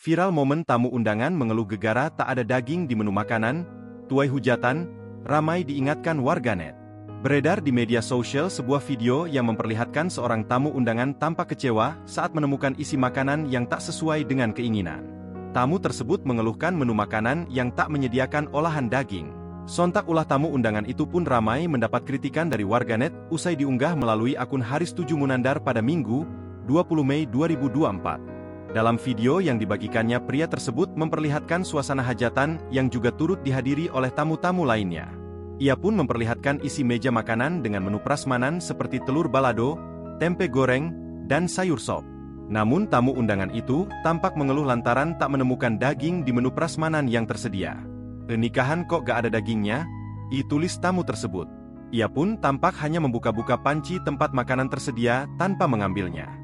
Viral momen tamu undangan mengeluh gegara tak ada daging di menu makanan, tuai hujatan, ramai diingatkan warganet. Beredar di media sosial sebuah video yang memperlihatkan seorang tamu undangan tampak kecewa saat menemukan isi makanan yang tak sesuai dengan keinginan. Tamu tersebut mengeluhkan menu makanan yang tak menyediakan olahan daging. Sontak ulah tamu undangan itu pun ramai mendapat kritikan dari warganet usai diunggah melalui akun Haris 7 Munandar pada Minggu, 20 Mei 2024. Dalam video yang dibagikannya, pria tersebut memperlihatkan suasana hajatan yang juga turut dihadiri oleh tamu-tamu lainnya. Ia pun memperlihatkan isi meja makanan dengan menu prasmanan seperti telur balado, tempe goreng, dan sayur sop. Namun tamu undangan itu tampak mengeluh lantaran tak menemukan daging di menu prasmanan yang tersedia. "Nikahan kok gak ada dagingnya?" tulis tamu tersebut. Ia pun tampak hanya membuka-buka panci tempat makanan tersedia tanpa mengambilnya.